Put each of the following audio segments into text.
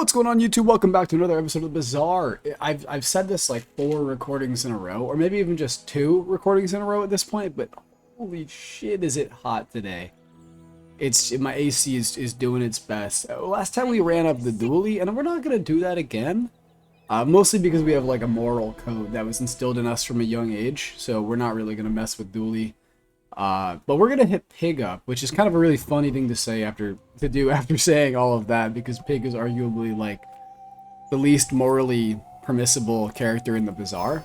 What's going on, YouTube? Welcome back to another episode of Bazaar. I've said this like 4 recordings in a row, or maybe even just 2 recordings in a row at this point, but holy shit is it hot today. My AC is doing its best. Last time we ran up the dually, and we're not going to do that again. Mostly because we have like a moral code that was instilled in us from a young age, so we're not really going to mess with dually. But we're gonna hit pig up, which is kind of a really funny thing to say after saying all of that, because pig is arguably like the least morally permissible character in the Bazaar.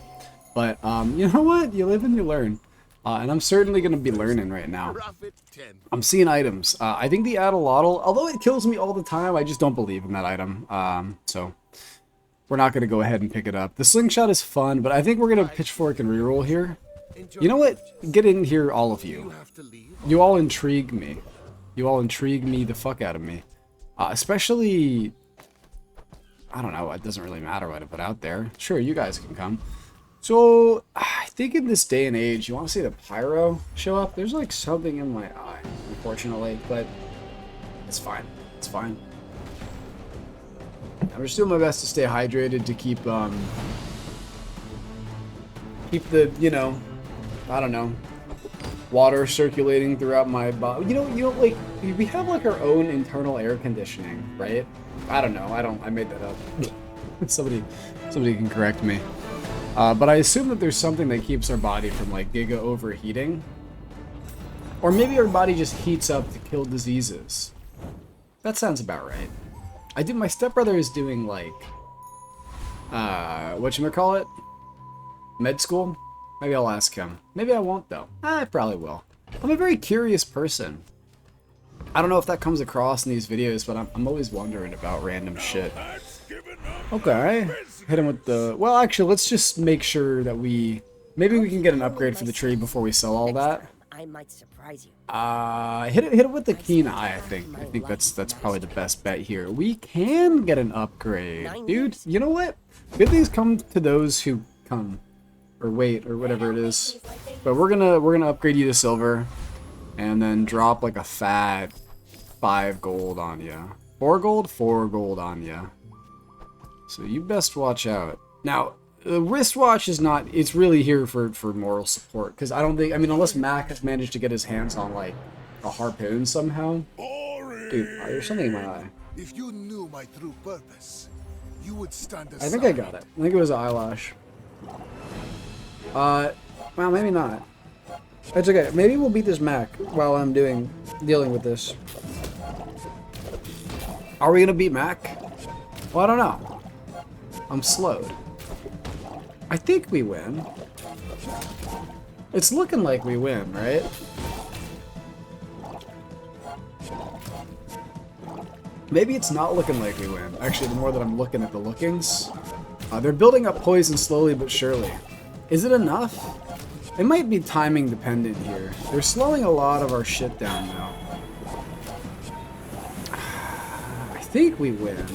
But you know what? You live and you learn, and I'm certainly gonna be learning right now. I'm seeing items. I think the Adelotl, although it kills me all the time, I just don't believe in that item. So we're not gonna go ahead and pick it up. The slingshot is fun, but I think we're gonna pitchfork and reroll here. You know what? Get in here, all of you. You all intrigue me. You all intrigue me the fuck out of me. Especially, I don't know, it doesn't really matter what I put out there. Sure, you guys can come. So, I think in this day and age, you want to see the pyro show up? There's like something in my eye, unfortunately, but it's fine. It's fine. I'm just doing my best to stay hydrated, to keep the, you know, I don't know, water circulating throughout my body. You know, like, we have like our own internal air conditioning, right? I don't know. I made that up. somebody can correct me. But I assume that there's something that keeps our body from like giga overheating. Or maybe our body just heats up to kill diseases. That sounds about right. My stepbrother is doing like, whatchamacallit? Med school? Maybe I'll ask him. Maybe I won't, though. I probably will. I'm a very curious person. I don't know if that comes across in these videos, but I'm always wondering about random shit. Okay. Hit him with the... Well, actually, let's just make sure that we... Maybe we can get an upgrade for the tree before we sell all that. I might surprise you. Hit it with the keen eye, I think. I think that's probably the best bet here. We can get an upgrade. Dude, you know what? Good things come to those who come. Or wait, or whatever it is. But we're gonna upgrade you to silver, and then drop like a fat 5 gold on you. 4 gold? 4 gold on you. So you best watch out. Now, the wristwatch is not, it's really here for moral support, because I don't think, I mean, unless Mac has managed to get his hands on like a harpoon somehow. Dude, there's something in my eye. If you knew my true purpose, you would stand aside. I think I got it. I think it was an eyelash. Well, maybe not. It's okay. Maybe we'll beat this Mac while I'm dealing with this. Are we gonna beat Mac? Well, I don't know. I'm slowed. I think we win. It's looking like we win, right? Maybe it's not looking like we win. Actually, the more that I'm looking at the lookings, they're building up poison slowly but surely. Is it enough? It might be timing dependent here. They're slowing a lot of our shit down now. I think we win.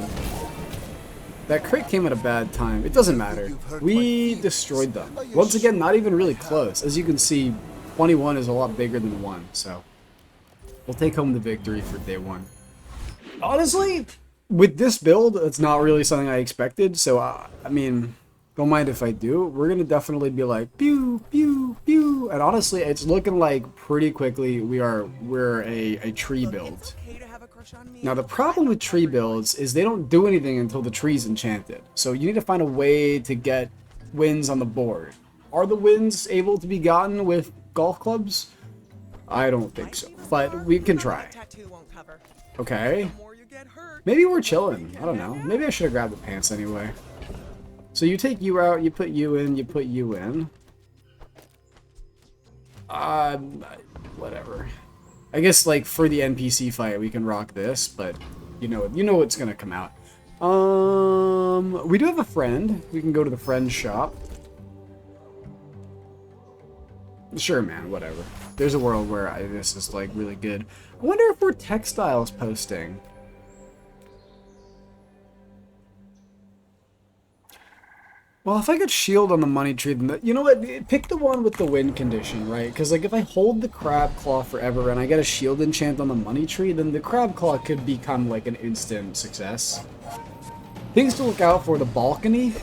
That crit came at a bad time. It doesn't matter. We destroyed them. Once again, not even really close. As you can see, 21 is a lot bigger than 1, so we'll take home the victory for day 1. Honestly, with this build, it's not really something I expected, so I mean... Don't mind if I do. We're gonna definitely be like pew pew pew, and honestly, it's looking like pretty quickly we're a tree build. Now the problem with tree builds is they don't do anything until the tree's enchanted. So you need to find a way to get wins on the board. Are the wins able to be gotten with golf clubs? I don't think so, but we can try. Okay. Maybe we're chilling. I don't know. Maybe I should have grabbed the pants anyway. So you take you out, you put you in, you put you in. Whatever. I guess like for the NPC fight we can rock this, but you know what's gonna come out. We do have a friend. We can go to the friend shop. Sure, man, whatever. There's a world where this is like really good. I wonder if we're textiles posting. Well, if I get shield on the money tree, then you know what? Pick the one with the win condition, right? Because like if I hold the crab claw forever and I get a shield enchant on the money tree, then the crab claw could become like an instant success. Things to look out for: the balcony,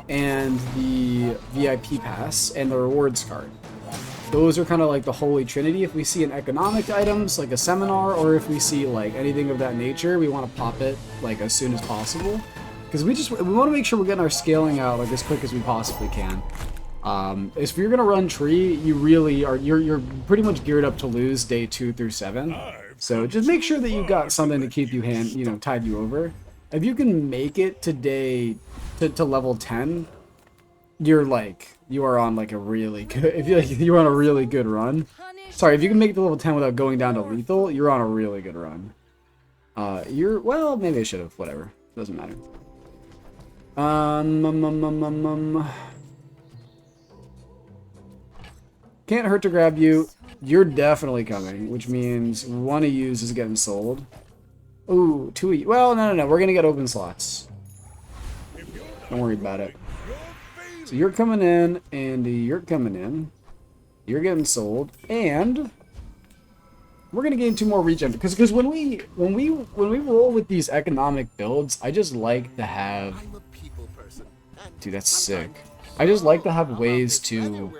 and the VIP pass, and the rewards card. Those are kind of like the holy trinity. If we see an economic items like a seminar, or if we see like anything of that nature, we want to pop it like as soon as possible. Because we want to make sure we're getting our scaling out like as quick as we possibly can. If you're gonna run tree, you really are you're pretty much geared up to lose day 2 through 7. So just make sure that you got something to keep you tide you over. If you can make it to day to level 10, you are on like a really good you're on a really good run. Sorry, if you can make it to level 10 without going down to lethal, you're on a really good run. Well, maybe I should have, whatever. Doesn't matter. Can't hurt to grab you. You're definitely coming, which means one of yous is getting sold. Ooh, 2 of you. Well, no. We're gonna get open slots. Don't worry about it. So you're coming in, and you're coming in. You're getting sold, and we're gonna gain 2 more regen because when we roll with these economic builds, I just like to have. Dude, that's sick. I just like to have ways to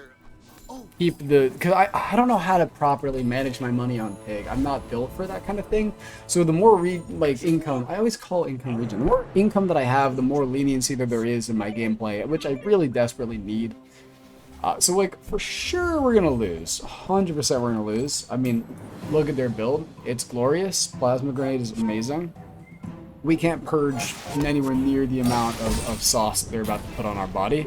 keep because I don't know how to properly manage my money on pig. I'm not built for that kind of thing. So the more income, I always call income regen. The more income that I have, the more leniency that there is in my gameplay, which I really desperately need. So like for sure we're gonna lose. 100% we're gonna lose. I mean, look at their build. It's glorious. Plasma grenade is amazing. We can't purge anywhere near the amount of sauce that they're about to put on our body,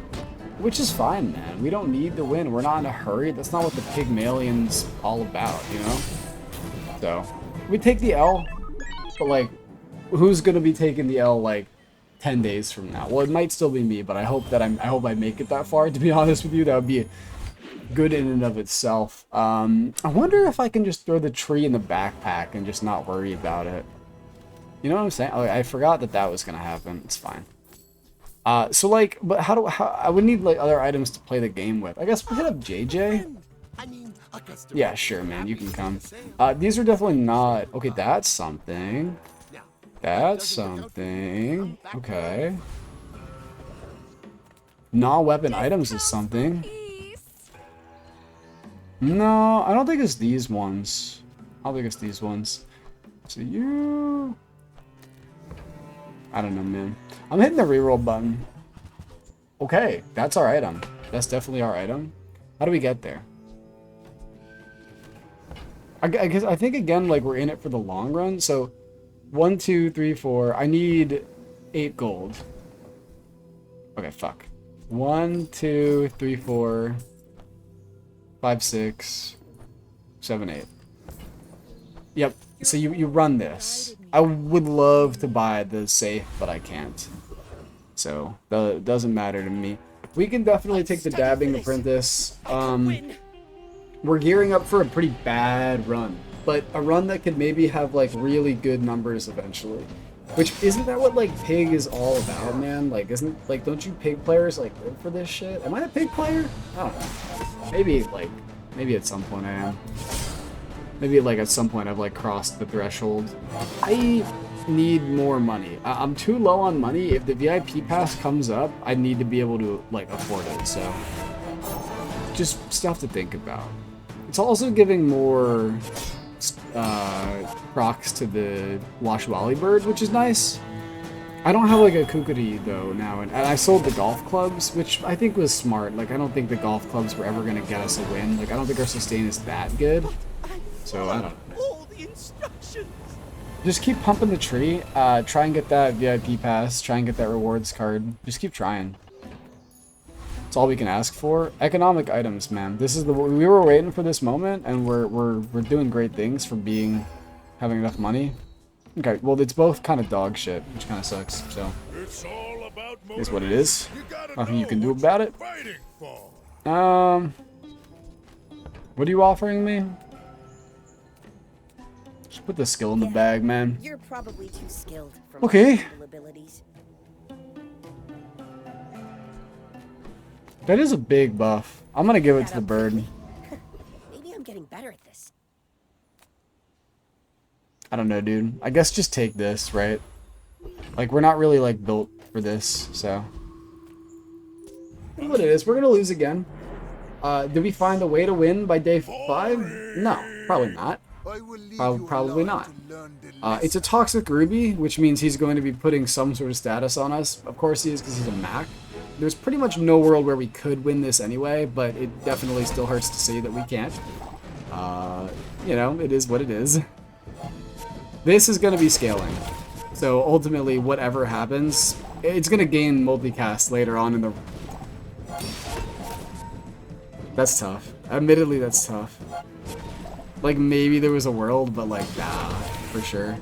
which is fine, man. We don't need to win. We're not in a hurry. That's not what the Pygmalion's all about, you know? So, we take the L, but like, who's gonna be taking the L like 10 days from now? Well, it might still be me, but I hope I make it that far, to be honest with you. That would be good in and of itself. I wonder if I can just throw the tree in the backpack and just not worry about it. You know what I'm saying? Oh, I forgot that was gonna happen. It's fine. So like, but how I would need like other items to play the game with. I guess we could have JJ. Yeah, sure, man. You can come. These are definitely not. Okay, that's something. That's something. Okay. Non-weapon items is something. No, I don't think it's these ones. I don't think it's these ones. So you... I don't know, man. I'm hitting the reroll button. Okay, that's our item. That's definitely our item. How do we get there? I think again, like we're in it for the long run. So 1, 2, 3, 4. I need 8 gold. Okay, fuck. 1, 2, 3, 4, 5, 6, 7, 8. Yep. So you run this. I would love to buy the safe, but I can't. So that doesn't matter to me. We can definitely take the dabbing apprentice. We're gearing up for a pretty bad run, but a run that could maybe have like really good numbers eventually. Which isn't that what like pig is all about, man? Like don't you pig players like live for this shit? Am I a pig player? I don't know. Maybe at some point I am. Maybe like at some point I've like crossed the threshold. I need more money. I'm too low on money. If the VIP pass comes up, I need to be able to like afford it. So just stuff to think about. It's also giving more procs to the Washwali bird, which is nice. I don't have like a kukuri though now, and I sold the golf clubs, which I think was smart. Like I don't think the golf clubs were ever gonna get us a win. Like I don't think our sustain is that good. So I don't know. Just keep pumping the tree. Try and get that VIP pass. Try and get that rewards card. Just keep trying. That's all we can ask for. Economic items, man. This is we were waiting for this moment, and we're doing great things for having enough money. Okay, well it's both kind of dog shit, which kind of sucks. So is what it is. Nothing you can do about it. What are you offering me? Just put the skill in the bag, man. You're probably too skilled for okay. abilities. That is a big buff. I'm gonna give it to the bird. Maybe I'm getting better at this. I don't know, dude. I guess just take this, right? Like, we're not really, like, built for this, so. What it is, we're gonna lose again. Did we find a way to win by day 5? No, probably not. Probably not. It's a toxic ruby, which means he's going to be putting some sort of status on us. Of course he is, because he's a Mac. There's pretty much no world where we could win this anyway, but it definitely still hurts to see that we can't. You know, it is what it is. This is going to be scaling. So ultimately, whatever happens, it's going to gain multicast later on in the... That's tough. Admittedly, that's tough. Like, maybe there was a world, but like, nah, for sure.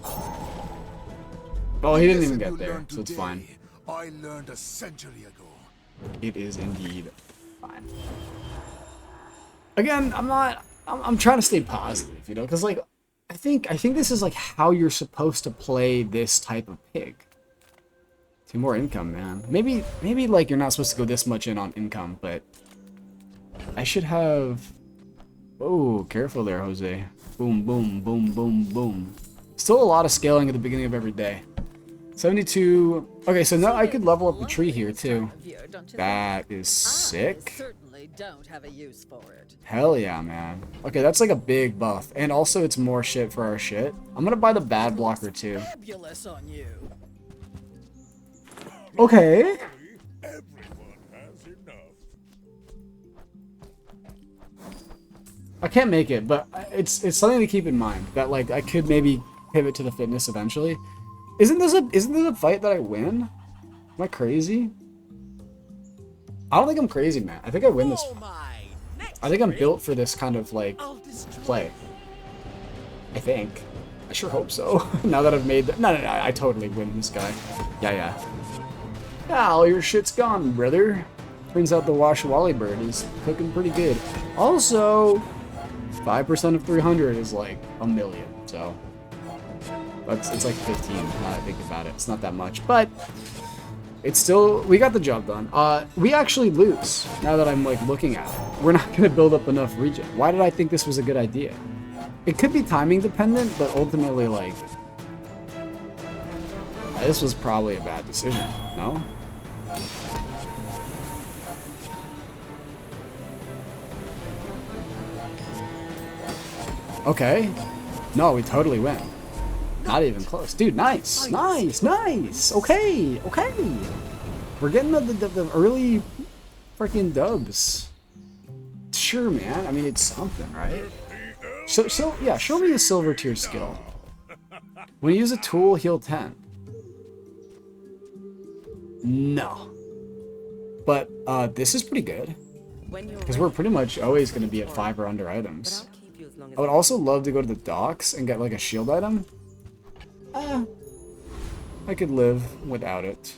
Oh, he didn't even get there, so it's fine. I learned a century ago. It is indeed fine. Again, I'm trying to stay positive, you know, because like, I think this is like how you're supposed to play this type of pig. 2 more income, man. Maybe like you're not supposed to go this much in on income, but I should have... Oh, careful there, Jose. Boom, boom, boom, boom, boom. Still a lot of scaling at the beginning of every day. 72... Okay, so now I could level up the tree here, too. That is sick. Certainly don't have a use for it. Hell yeah, man. Okay, that's like a big buff. And also, it's more shit for our shit. I'm gonna buy the bad blocker, too. Fabulous on you. Okay. Everyone has enough. I can't make it, but it's something to keep in mind that like I could maybe pivot to the fitness eventually. Isn't this a fight that I win? Am I crazy? I don't think I'm crazy, man. I think I win this. I think I'm built for this kind of like play. I think. I sure hope so. Now that I've made that. No, I totally win this guy. Yeah. Yeah, all your shit's gone, brother. Turns out the Washawali bird is cooking pretty good. Also, 5% of 300 is like a million, so it's like 15 now that I think about it. It's not that much, but it's still, we got the job done. We actually lose now that I'm like looking at it. We're not gonna build up enough regen. Why did I think this was a good idea? It could be timing dependent, but ultimately like this was probably a bad decision, no? Okay. No, we totally win. Not even close. Dude, nice. Nice. Okay. We're getting the early freaking dubs. Sure, man. I mean, it's something, right? So yeah, show me a silver tier skill. When you use a tool, heal 10. No. But this is pretty good. Because we're pretty much always going to be at 5 or under items. I would also love to go to the docks and get like a shield item. I could live without it.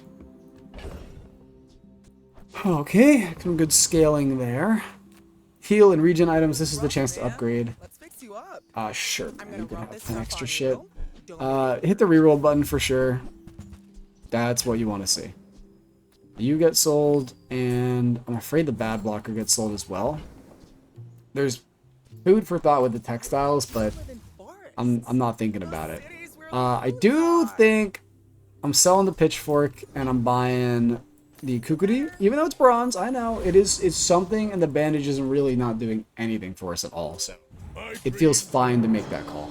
Okay, some good scaling there. Heal and regen items, this is the chance to upgrade. Sure, man, you can have 10 extra shit. Hit the reroll button for sure. That's what you want to see. You get sold, and I'm afraid the bad blocker gets sold as well. There's food for thought with the textiles, but I'm not thinking about it. I do think I'm selling the pitchfork and I'm buying the kukuri, even though it's bronze. I know it's something, and the bandage isn't really not doing anything for us at all. So it feels fine to make that call.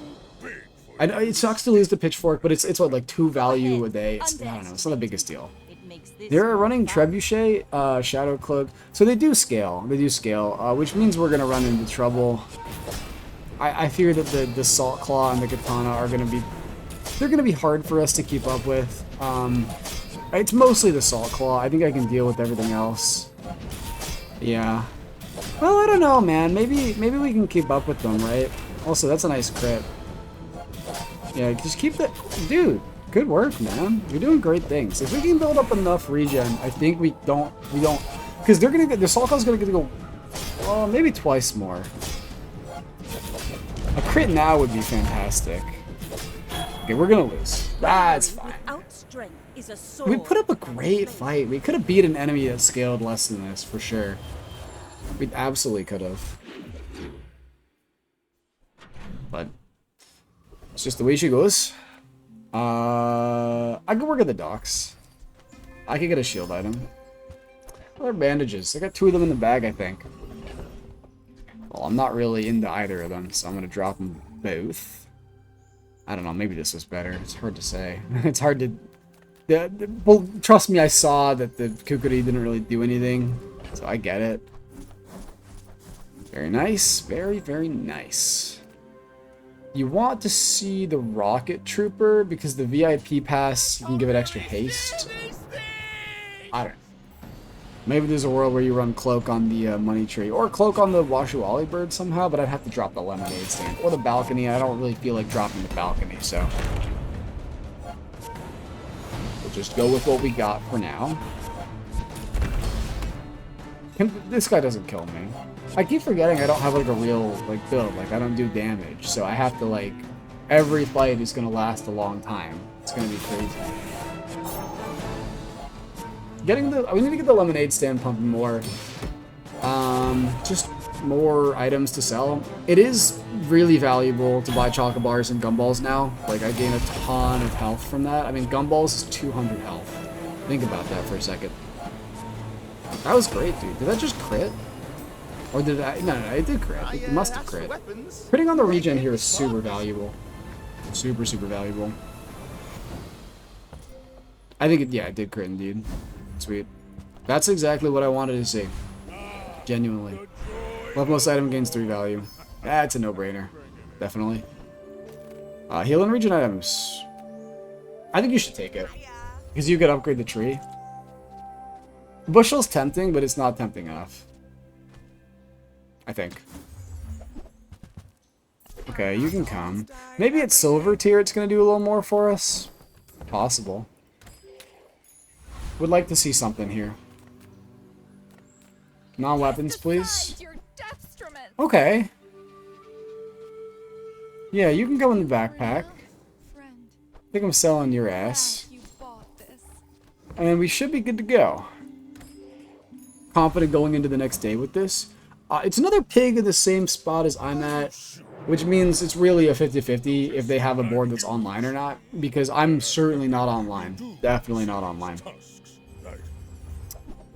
I know it sucks to lose the pitchfork, but it's what, like 2 value a day. I don't know. It's not the biggest deal. They're running trebuchet, shadow cloak, so they do scale. Which means we're gonna run into trouble. I fear that the salt claw and the katana are gonna be hard for us to keep up with. It's mostly the salt claw. I think I can deal with everything else. Yeah. Well, I don't know, man. Maybe we can keep up with them, right? Also, that's a nice crit. Yeah, just keep that, dude. Good work, man. You're doing great things. If we can build up enough regen, I think we don't, because they're gonna get, the salt claw's gonna get to go, maybe twice more. A crit now would be fantastic. Okay, we're gonna lose. That's fine. strength is a sword. We put up a great fight. We could have beat an enemy that scaled less than this, for sure. We absolutely could have. But it's just the way she goes. I could work at the docks. I could get a shield item. What are bandages? I got 2 of them in the bag, I think. Well, I'm not really into either of them, so I'm going to drop them both. I don't know, maybe this was better. It's hard to say. It's hard to... well, trust me, I saw that the Kukuri didn't really do anything, so I get it. Very nice. Very, very nice. You want to see the Rocket Trooper, because the VIP pass, you can give it extra haste. I don't know. Maybe there's a world where you run Cloak on the Money Tree, or Cloak on the Washuali Bird somehow, but I'd have to drop the Lemonade Stand. Or the Balcony. I don't really feel like dropping the Balcony, so... we'll just go with what we got for now. This guy doesn't kill me. I keep forgetting I don't have, like, a real, like, build. Like, I don't do damage, so I have to, like... every fight is gonna last a long time. It's gonna be crazy. We need to get the Lemonade Stand pumping more. Just more items to sell. It is really valuable to buy chocolate bars and gumballs now. Like, I gain a ton of health from that. I mean, gumballs is 200 health. Think about that for a second. That was great, dude. Did that just crit? Or did I? No, it did crit. It must have crit. Critting on the regen here is super valuable. Super, super valuable. I think it did crit indeed. Sweet. That's exactly what I wanted to see. Genuinely. Leftmost item gains 3 value. That's a no-brainer. Definitely. Heal and regen items. I think you should take it. Because you could upgrade the tree. Bushel's tempting, but it's not tempting enough. I think. Okay, you can come. Maybe at silver tier it's going to do a little more for us. Possible. Would like to see something here. Non-weapons, please. Okay. Yeah, you can go in the backpack. I think I'm selling your ass. And we should be good to go. Confident going into the next day with this. It's another pig in the same spot as I'm at, which means it's really a 50-50 if they have a board that's online or not, because I'm certainly not online. Definitely not online.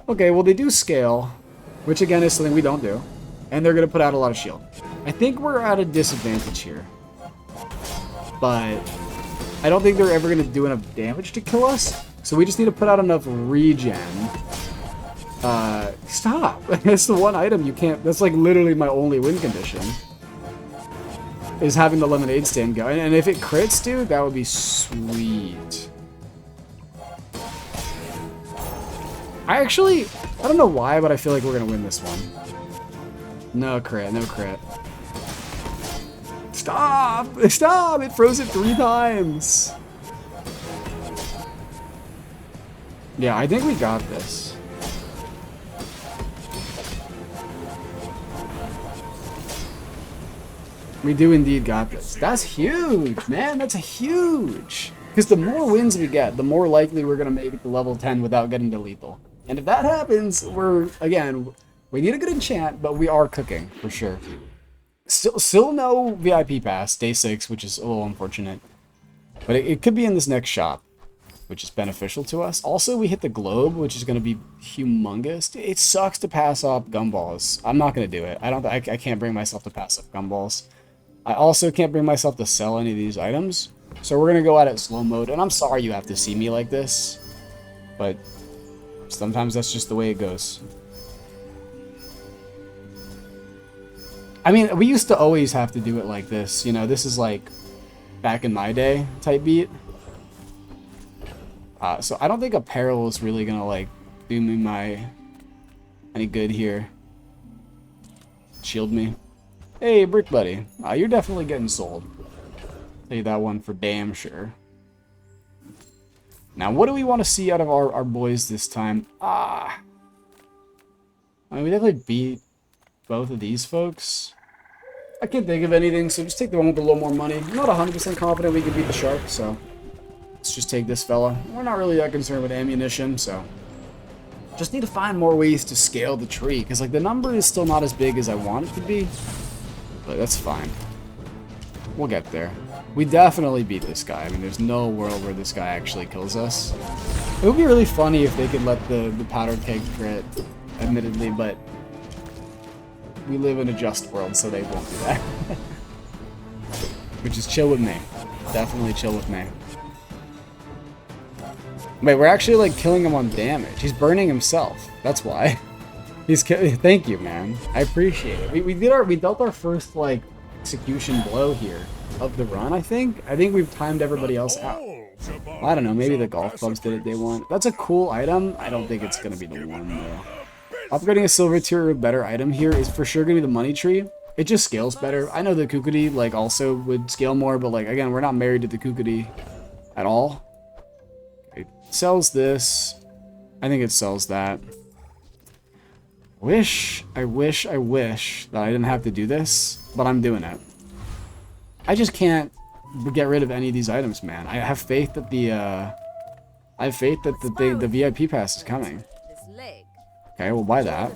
Okay, well, they do scale, which again is something we don't do, and they're going to put out a lot of shield. I think we're at a disadvantage here, but I don't think they're ever going to do enough damage to kill us, so we just need to put out enough regen. Stop! That's the one item you can't... That's like literally my only win condition, is having the Lemonade Stand go. And if it crits, dude, that would be sweet. I don't know why, but I feel like we're gonna win this one. No crit, no crit. Stop! Stop! It froze it 3 times! Yeah, I think we got this. We do indeed got this. That's huge, man! That's huge! Because the more wins we get, the more likely we're gonna make it to level 10 without getting to lethal. And if that happens, we need a good enchant, but we are cooking, for sure. Still no VIP pass, day 6, which is a little unfortunate. But it could be in this next shop, which is beneficial to us. Also, we hit the globe, which is going to be humongous. It sucks to pass up gumballs. I'm not going to do it. I can't bring myself to pass up gumballs. I also can't bring myself to sell any of these items. So we're going to go at it slow mode. And I'm sorry you have to see me like this, but sometimes that's just the way it goes. I mean, we used to always have to do it like this. You know, this is like back in my day type beat. So I don't think apparel is really gonna like do me any good here. Shield me. Hey, Brick Buddy. You're definitely getting sold. Tell you that one for damn sure. Now, what do we want to see out of our boys this time? I mean, we definitely beat both of these folks. I can't think of anything, so just take the one with a little more money. I'm not 100% confident we can beat the shark, so Let's just take this fella. We're not really that concerned with ammunition, so just need to find more ways to scale the tree, because like the number is still not as big as I want it to be, but that's fine. We'll get there. We definitely beat this guy. I mean, there's no world where this guy actually kills us. It would be really funny if they could let the powdered keg crit, admittedly, but we live in a just world, so they won't do that. Which is chill with me. Definitely chill with me. Wait, we're actually like killing him on damage. He's burning himself. That's why. Thank you, man. I appreciate it. We dealt our first like execution blow here of the run. I think we've timed everybody else out. I don't know. Maybe the golf clubs did it day one. That's a cool item. I don't think it's gonna be the one though. Upgrading a silver tier or better item here is for sure gonna be the money tree. It just scales better. I know the Kukudi like also would scale more, but like again, we're not married to the Kukudi at all. It sells this. I think it sells that. I wish that I didn't have to do this, but I'm doing it. I just can't get rid of any of these items, man. I have faith that the VIP pass is coming. Okay, we'll buy that.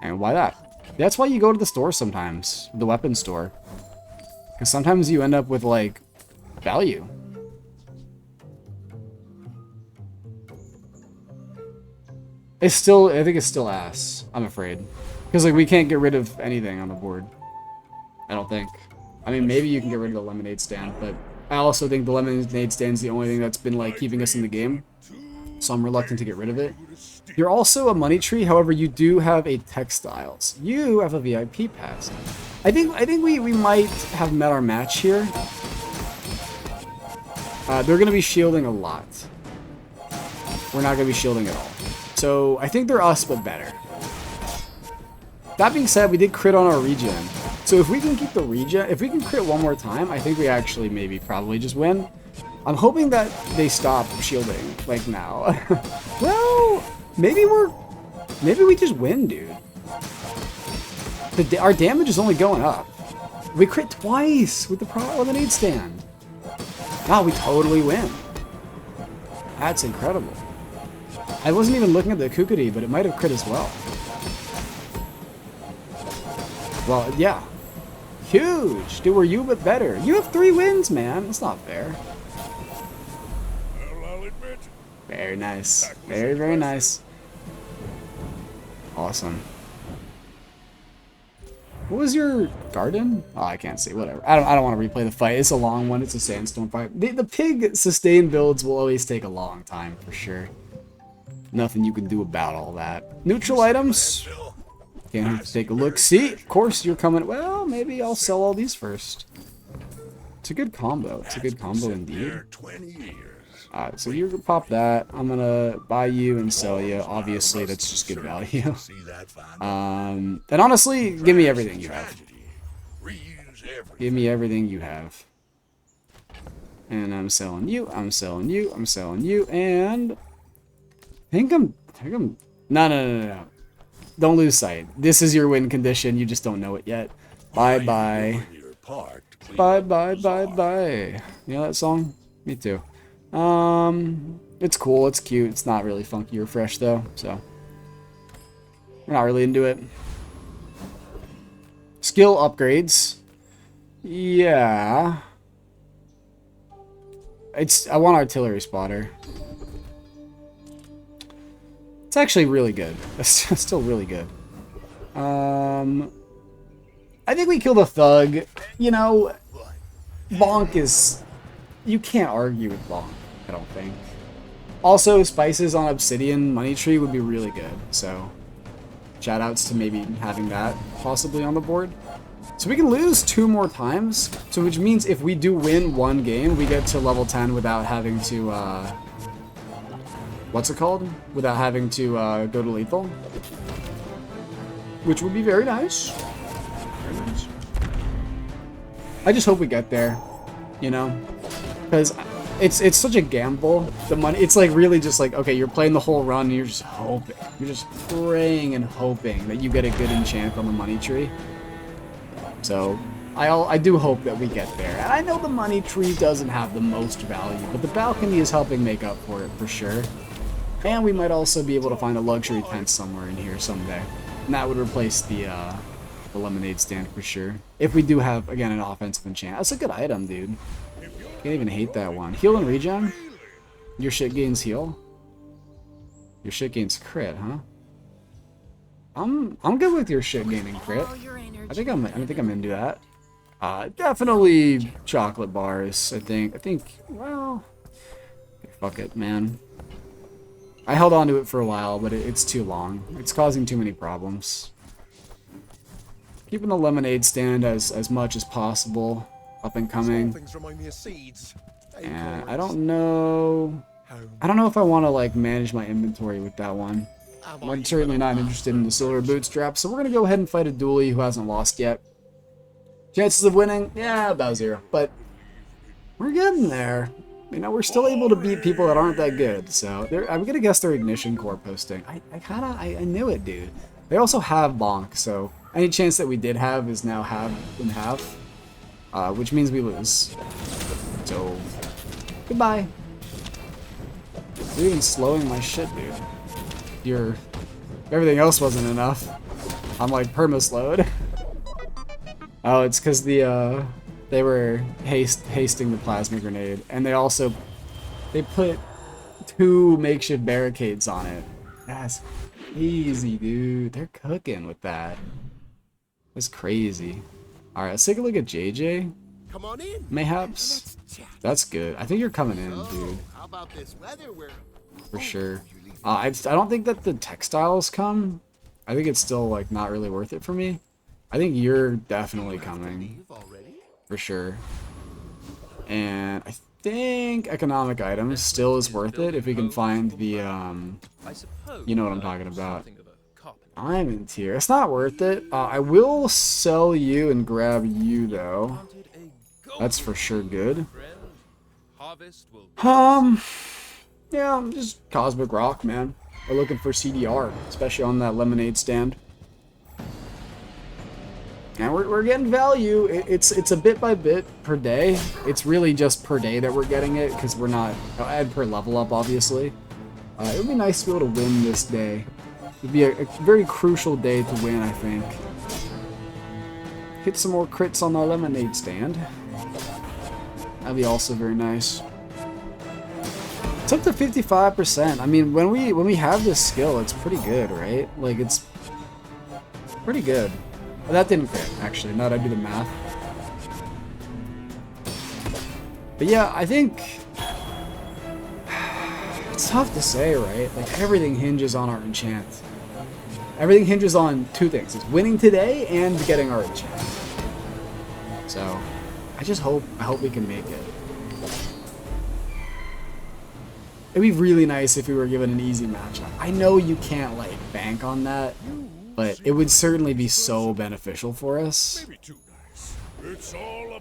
And we'll buy that. That's why you go to the store sometimes, the weapons store. Because sometimes you end up with, like, value. It's still, I think it's still ass, I'm afraid. Because, like, we can't get rid of anything on the board. I don't think. I mean, maybe you can get rid of the lemonade stand, but I also think the lemonade stand's the only thing that's been, like, keeping us in the game. So I'm reluctant to get rid of it. You're also a money tree, however, you do have a textiles. You have a VIP pass. I think we might have met our match here. They're going to be shielding a lot. We're not going to be shielding at all. So I think they're us, but better. That being said, we did crit on our regen. So if we can keep the regen, if we can crit one more time, I think we actually maybe probably just win. I'm hoping that they stop shielding, like now. Well, maybe we just win, dude. Our damage is only going up. We crit twice with the lemonade stand. Wow, we totally win. That's incredible. I wasn't even looking at the Kukudi, but it might have crit as well. Well, yeah. Huge! Dude, we're you, but better. You have 3 wins, man. That's not fair. Very nice. Very, very nice. Awesome. What was your garden? Oh, I can't see. Whatever. I don't want to replay the fight. It's a long one. It's a sandstone fight. The pig sustain builds will always take a long time, for sure. Nothing you can do about all that. Neutral items. Can't have to take a look. See, of course you're coming. Well, maybe I'll sell all these first. It's a good combo. It's a good combo indeed. Alright, so you can pop that. I'm gonna buy you and sell you. Obviously, that's just good value. And honestly, give me everything you have. Give me everything you have. And I'm selling you. I'm selling you. I'm selling you. And I think I'm. No. Don't lose sight. This is your win condition. You just don't know it yet. Bye bye. Bye bye bye bye. You know that song? Me too. It's cool, it's cute, it's not really funky or fresh though, so we're not really into it. Skill upgrades. Yeah. I want artillery spotter. It's actually really good. It's still really good. I think we killed a thug. You know, Bonk is... You can't argue with Bonk, I don't think. Also, spices on Obsidian Money Tree would be really good, so... Shoutouts to maybe having that possibly on the board. So we can lose 2 more times, so which means if we do win 1 game, we get to level 10 without having to, what's it called? Without having to go to lethal. Which would be very nice. Very nice. I just hope we get there, you know? Because it's such a gamble. The money, it's like really just like, okay, you're playing the whole run and you're just hoping. You're just praying and hoping that you get a good enchant on the money tree. So, I do hope that we get there. And I know the money tree doesn't have the most value, but the balcony is helping make up for it for sure. And we might also be able to find a luxury tent somewhere in here someday. And that would replace the lemonade stand for sure. If we do have, again, an offensive enchant. That's a good item, dude. Can't even hate that one. Heal and regen? Your shit gains heal? Your shit gains crit, huh? I'm good with your shit gaining crit. I think I'm into that. Definitely chocolate bars, I think, well, fuck it, man. I held on to it for a while, but it's too long. It's causing too many problems. Keeping the lemonade stand as much as possible up and coming. And I don't know if I want to like manage my inventory with that one. I'm certainly not interested in the silver bootstrap, so we're gonna go ahead and fight a dually who hasn't lost yet. Chances of winning, yeah, about 0, but we're getting there. You know, we're still able to beat people that aren't that good. So I'm gonna guess they're ignition core posting. I knew it, dude. They also have bonk, so any chance that we did have is now half and half, which means we lose. So goodbye. You're even slowing my shit, dude. Everything else wasn't enough. I'm like perma-slowed. Oh, it's because they were hasting the plasma grenade, and they put 2 makeshift barricades on it. That's easy, dude. They're cooking with that. That's crazy. All right, let's take a look at JJ. Come on in. Mayhaps. That's good. I think you're coming in, dude. How about this weather? For sure. I don't think that the textiles come. I think it's still like not really worth it for me. I think you're definitely coming. For sure. And I think economic items still is worth it if we can find the, you know what I'm talking about. I'm in tier. It's not worth it. I will sell you and grab you though. That's for sure good. Yeah, just Cosmic Rock, man. We're looking for CDR, especially on that lemonade stand. And we're getting value. It's a bit by bit per day. It's really just per day that we're getting it, because we're not, and per level up, obviously. It would be nice to be able to win this day. It would be a very crucial day to win, I think. Hit some more crits on the lemonade stand. That'd be also very nice. It's up to 55%. I mean, when we have this skill, it's pretty good, right? Like, it's pretty good. Well, that didn't crit, actually, now that I do the math. But yeah, I think it's tough to say, right? Like, everything hinges on our enchant. Everything hinges on 2 things. It's winning today and getting our enchant. So, I hope we can make it. It'd be really nice if we were given an easy matchup. I know you can't, like, bank on that, but it would certainly be so beneficial for us. Oh,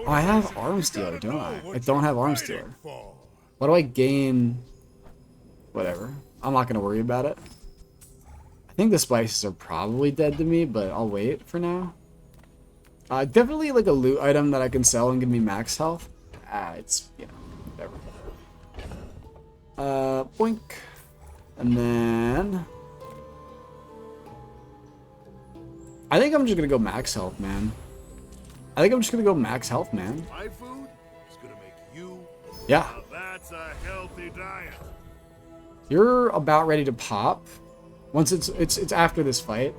I have Arm Stealer, don't I? I don't have Arm Stealer. What do I gain? Whatever. I'm not going to worry about it. I think the spices are probably dead to me, but I'll wait for now. Definitely like a loot item that I can sell and give me max health. It's, you know, whatever. Boink. And then I think I'm just gonna go max health, man. My food is gonna make you. Yeah. Now that's a healthy diet. You're about ready to pop. Once it's after this fight.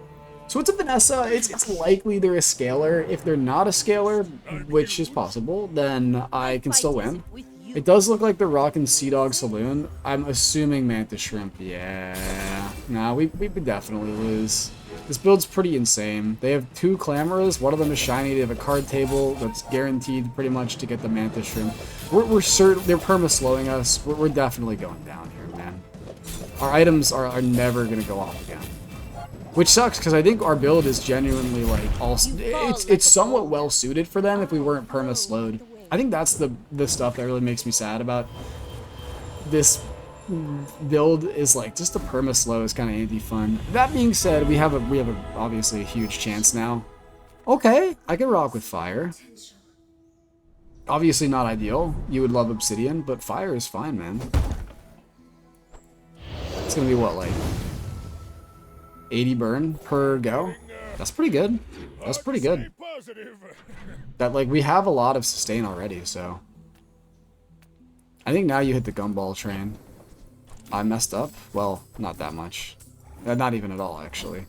So it's a Vanessa. It's likely they're a scaler. If they're not a scaler, which is possible, then I can still win. It does look like the Rockin' Sea Dog Saloon. I'm assuming Mantis Shrimp. Yeah. Nah, we definitely lose. This build's pretty insane. They have 2 Clamoras. One of them is shiny. They have a card table that's guaranteed pretty much to get the Mantis Shrimp. We're certain they're perma-slowing us. We're definitely going down here, man. Our items are never going to go off again. Which sucks, because I think our build is genuinely, like, it's somewhat well-suited for them if we weren't perma-slowed. I think that's the stuff that really makes me sad about this build, is like just the perma slow is kind of anti-fun. That being said, we have obviously a huge chance now. Okay, I can rock with fire. Obviously not ideal. You would love obsidian, but fire is fine, man. It's gonna be what, like 80 burn per go? That's pretty good. That's pretty good. That, like, we have a lot of sustain already, so. I think now you hit the gumball train. I messed up? Well, not that much. Not even at all, actually.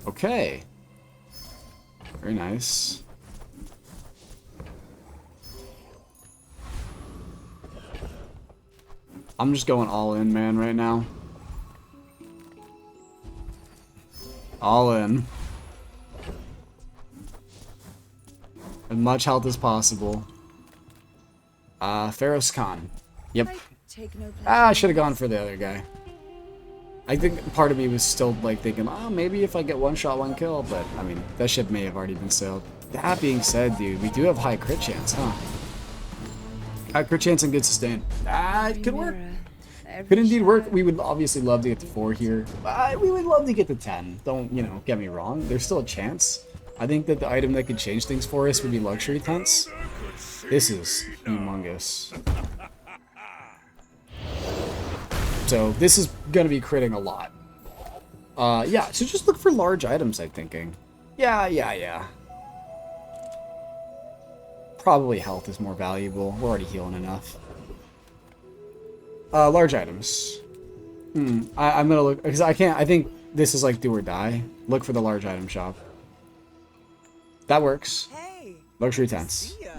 Okay. Very nice. I'm just going all in, man, right now. All in. As much health as possible. Pharaoh's Khan. Yep. I should have gone for the other guy. I think part of me was still like thinking, oh, maybe if I get one shot, one kill, but I mean, that ship may have already been sailed. That being said, dude, we do have high crit chance, huh? High crit chance and good sustain. It could work. Could indeed work. We would obviously love to get to 4 here. We would love to get to 10. Don't, you know, get me wrong. There's still a chance. I think that the item that could change things for us would be luxury tents. This is humongous. So this is going to be critting a lot. Yeah, so just look for large items, I'm thinking. Yeah. Probably health is more valuable. We're already healing enough. Large items. I'm gonna look, because I think this is like do or die. Look for the large item shop. That works. Hey, Luxury tents. see ya.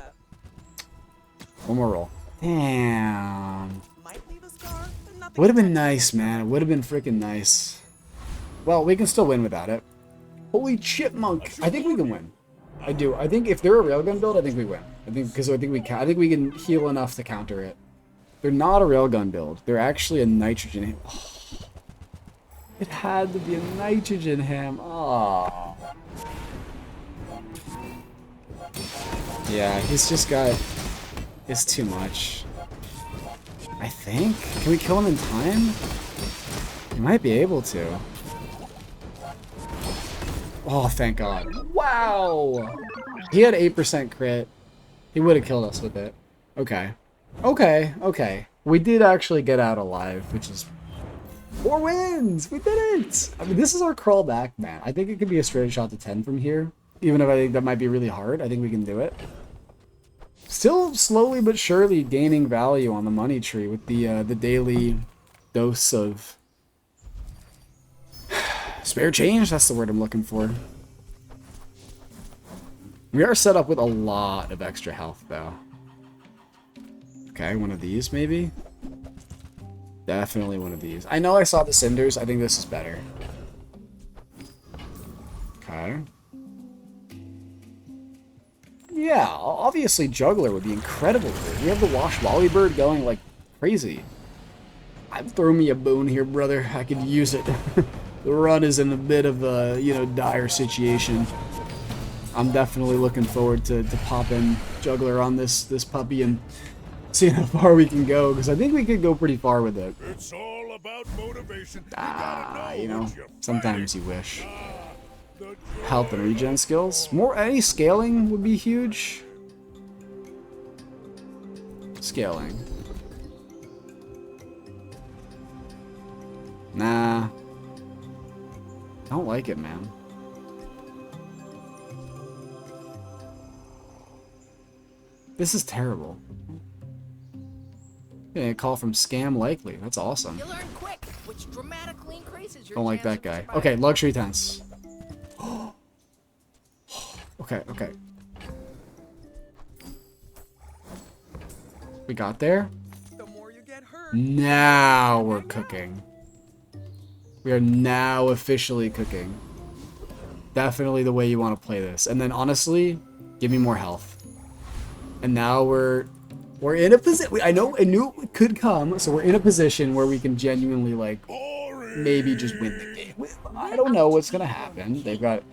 One more roll. Damn. Might leave a scar, but nothing Would have been to touch. nice, man. It would have been freaking nice. Well, we can still win without it. Holy chipmunk. I think we can win. I do. I think if they're a railgun build, I think we win. I think we can heal enough to counter it. They're not a railgun build. They're actually a nitrogen. Oh, it had to be a nitrogen ham. Oh. Yeah, he's just got... It's too much. I think? Can we kill him in time? We might be able to. Oh, thank God. Wow! He had 8% crit. He would have killed us with it. Okay. Okay. We did actually get out alive, which is 4 wins! We did it! I mean, this is our crawl back, man. I think it could be a straight shot to 10 from here. Even if I think that might be really hard, I think we can do it. Still slowly but surely gaining value on the money tree with the daily dose of spare change. That's the word I'm looking for. We are set up with a lot of extra health, though. Okay, one of these, maybe? Definitely one of these. I know I saw the cinders. I think this is better. Okay. Yeah, obviously Juggler would be incredible here. We have the Wash Wally Bird going like crazy. I'd throw me a bone here, brother. I could use it. The run is in a bit of a, you know, dire situation. I'm definitely looking forward to popping Juggler on this puppy and seeing how far we can go, because I think we could go pretty far with it. It's all about motivation. You know, sometimes you wish. Health and regen skills. Any scaling would be huge. Scaling. Nah. Don't like it, man. This is terrible. Yeah, a call from Scam Likely. That's awesome. You learn quick, which dramatically increases your Don't like that chance of guy. surviving. Okay, luxury tents. Okay. We got there. The more you get hurt. Now we're cooking. We are now officially cooking. Definitely the way you want to play this. And then honestly, give me more health. And now we're in a position. I knew it could come, so we're in a position where we can genuinely like maybe just win the game. I don't know what's gonna happen. They've got.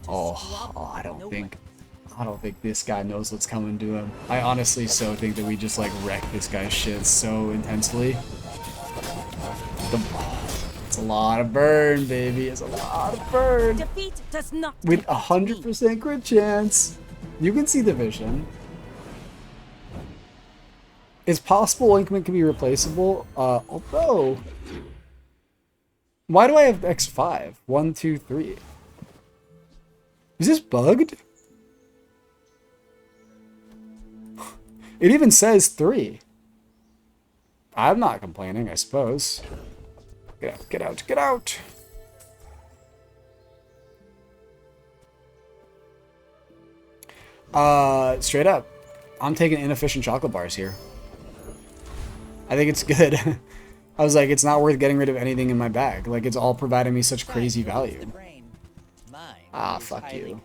Oh, I don't think this guy knows what's coming to him. I honestly so think that we just like wreck this guy's shit so intensely. It's a a lot of burn, baby. It's a lot of burn. Defeat does not With defeat me. 100% crit chance. You can see the vision. It's possible Inkman can be replaceable. Although... Why do I have X5? 1, 2, 3. Is this bugged? It even says 3. I'm not complaining, I suppose. Get out, get out, get out! Straight up. I'm taking inefficient chocolate bars here. I think it's good. I was like, it's not worth getting rid of anything in my bag. Like, it's all providing me such crazy value. Ah, fuck you.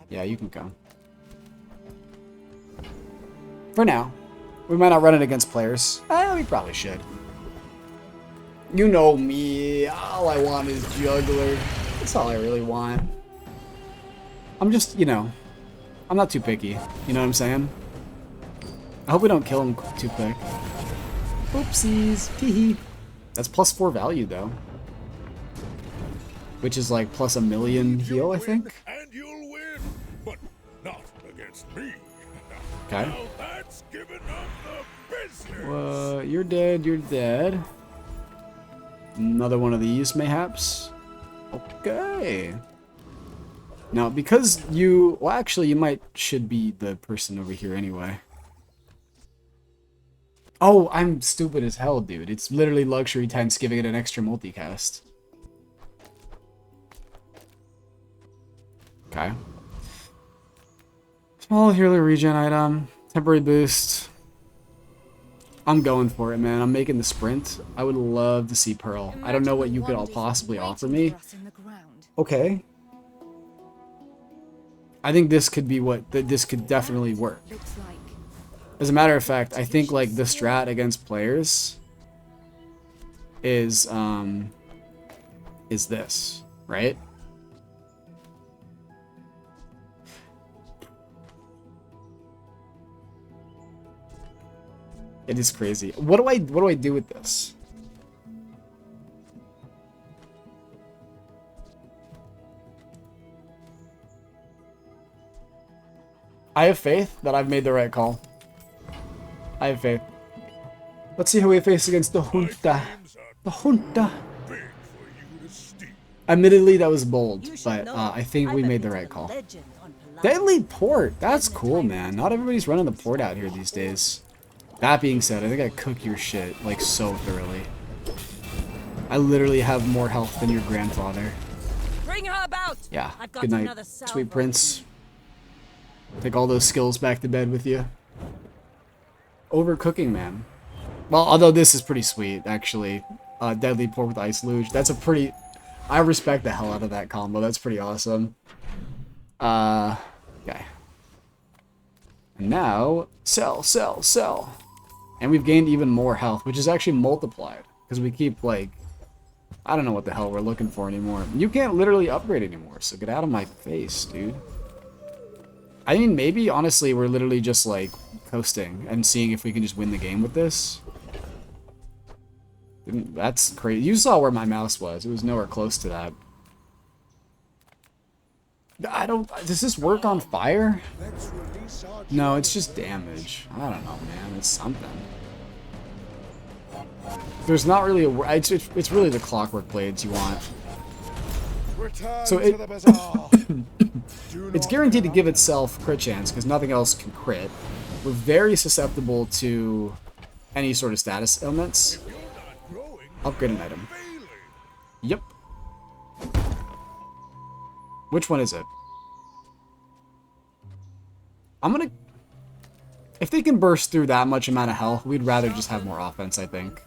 Yeah, you can come. For now. We might not run it against players. We probably should. You know me. All I want is juggler. That's all I really want. I'm just, you know, I'm not too picky. You know what I'm saying? I hope we don't kill him too quick. Oopsies. Teehee. That's +4 value, though. Which is like plus 1,000,000 heal, I think. And you'll win, but not against me. Okay. Now that's giving up the business. Well, you're dead, you're dead. Another one of these, mayhaps. Okay. Now, because you... Well, actually, you should be the person over here anyway. Oh, I'm stupid as hell, dude. It's literally luxury times giving it an extra multicast. Okay. Small healer regen item. Temporary boost. I'm going for it, man. I'm making the sprint. I would love to see Pearl. I don't know what you could all possibly offer me. Okay. I think this could be this could definitely work. As a matter of fact, I think like the strat against players is this, right? It is crazy. What do I do with this? I have faith that I've made the right call. I have faith. Let's see who we face against the Junta. The Junta. Admittedly, that was bold, but I think we made the right call. Deadly port. That's cool, man. Not everybody's running the port out here these days. That being said, I think I cook your shit, like, so thoroughly. I literally have more health than your grandfather. Bring her about. Yeah, I've got good night, another salvo. sweet prince. Take all those skills back to bed with you. Overcooking, man. Well, although this is pretty sweet, actually. Deadly port with ice luge. That's a pretty... I respect the hell out of that combo. That's pretty awesome. Okay. And now, sell, sell, sell. And we've gained even more health, which is actually multiplied. Because we keep, like... I don't know what the hell we're looking for anymore. You can't literally upgrade anymore, so get out of my face, dude. I mean, maybe, honestly, we're literally just, like, coasting and seeing if we can just win the game with this. That's crazy. You saw where my mouse was. It was nowhere close to that. Does this work on fire? No, it's just damage. I don't know, man. It's something. There's not really a... It's really the clockwork blades you want. So it... It's guaranteed to give itself crit chance, because nothing else can crit. We're very susceptible to any sort of status ailments. Upgrade an item. Yep. Which one is it? I'm gonna... If they can burst through that much amount of health, we'd rather just have more offense, I think.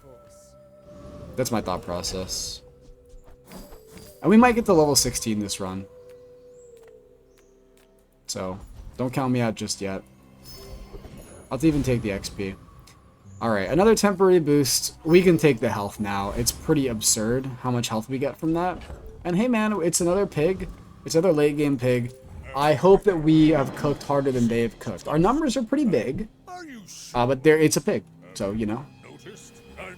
That's my thought process. And we might get to level 16 this run. So, don't count me out just yet. I'll even take the XP. Alright, another temporary boost. We can take the health now. It's pretty absurd how much health we get from that. And hey man, it's another pig. It's another late game pig. I hope that we have cooked harder than they have cooked. Our numbers are pretty big. But it's a pig, so, you know.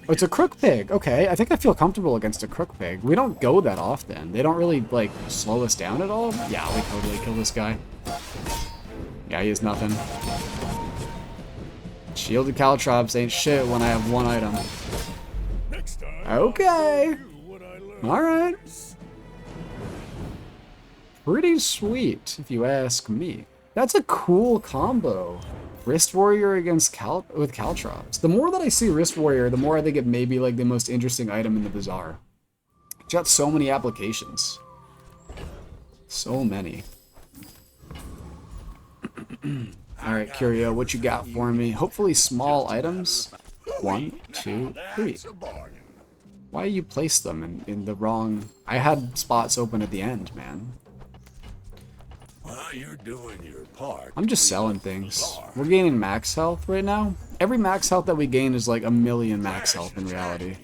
Oh, it's a crook pig. Okay, I think I feel comfortable against a crook pig. We don't go that often. They don't really, like, slow us down at all. Yeah, we totally kill this guy. Yeah, he is nothing. Shielded caltrops ain't shit when I have one item. Next time, Okay. you what I learned. Alright. Pretty sweet, if you ask me. That's a cool combo. Wrist Warrior against with Caltrops. The more that I see Wrist Warrior, the more I think it may be like the most interesting item in the Bazaar. It's got so many applications. So many. Alright, Curio, what you got for me? Hopefully small items. 1, 2, 3. It's a bargain. Why you place them in the wrong... I had spots open at the end, man. Well, you're doing your part. I'm just selling things. We're gaining max health right now. Every max health that we gain is like a million max health in reality.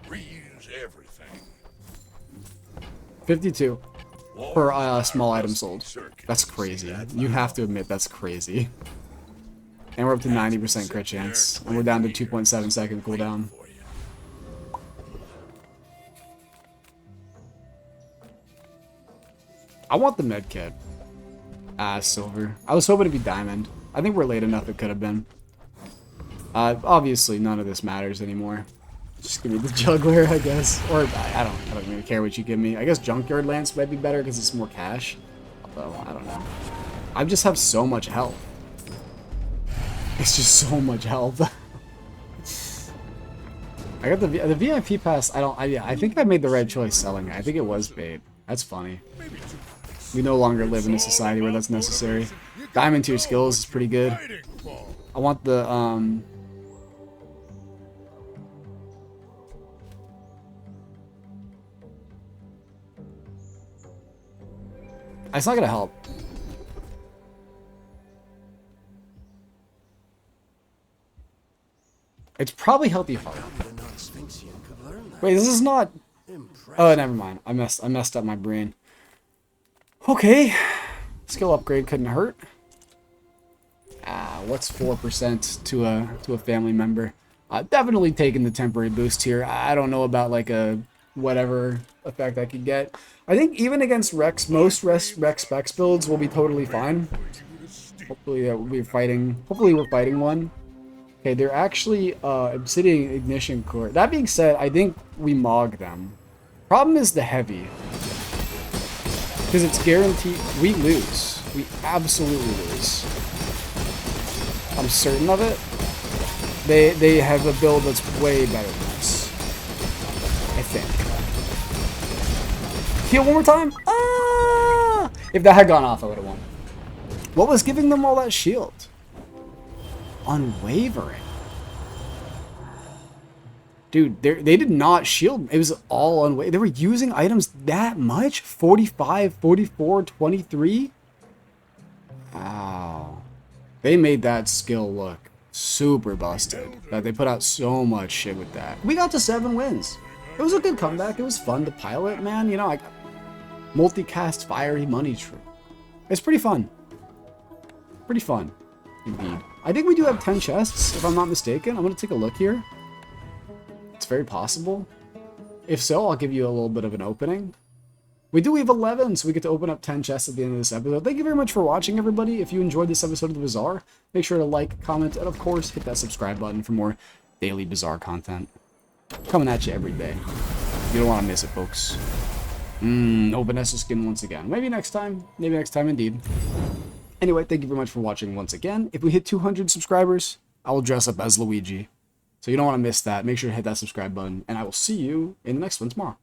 Reuse everything. 52 per small item sold. That's crazy. You have to admit that's crazy. And we're up to 90% crit chance. And we're down to 2.7 second cooldown. I want the med kit. Ah, silver. I was hoping to be diamond. I think we're late enough it could have been. Obviously none of this matters anymore. Just give me the juggler, I guess. Or I don't really care what you give me. I guess junkyard lance might be better because it's more cash. Although I don't know. I just have so much health. It's just so much health. I got the VIP pass. I think I made the right choice selling it. I think it was bait. That's funny. We no longer live in a society where that's necessary. Diamond tier skills is pretty good. I want the it's not gonna help. It's probably healthy heart. Wait, this is not. Oh, never mind. I messed up my brain. Okay, skill upgrade couldn't hurt. What's 4% to a family member? Definitely taking the temporary boost here. I don't know about like a whatever effect I could get. I think even against Rex, most Rex Specs builds will be totally fine. Hopefully we'll be fighting. Hopefully we're fighting one. Okay, they're actually Obsidian Ignition Core. That being said, I think we mog them. Problem is the heavy. Because it's guaranteed we lose. We absolutely lose. I'm certain of it. They have a build that's way better than us. I think. Heal one more time. Ah! If that had gone off, I would have won. What was giving them all that shield? Unwavering. Dude, they did not shield. It was all unwavering. They were using items that much? 45, 44, 23? Wow. They made that skill look super busted. Like, they put out so much shit with that. We got to 7 wins. It was a good comeback. It was fun to pilot, man. You know, like, multicast fiery money tree. It's pretty fun. Pretty fun, indeed. I think we do have 10 chests, if I'm not mistaken. I'm going to take a look here. It's very possible. If so, I'll give you a little bit of an opening. We do have 11, so we get to open up 10 chests at the end of this episode. Thank you very much for watching, everybody. If you enjoyed this episode of the Bazaar, make sure to like, comment, and of course, hit that subscribe button for more daily Bazaar content. Coming at you every day. You don't want to miss it, folks. Open Nessa skin once again. Maybe next time. Maybe next time, indeed. Anyway, thank you very much for watching once again. If we hit 200 subscribers, I will dress up as Luigi. So you don't want to miss that. Make sure to hit that subscribe button, and I will see you in the next one tomorrow.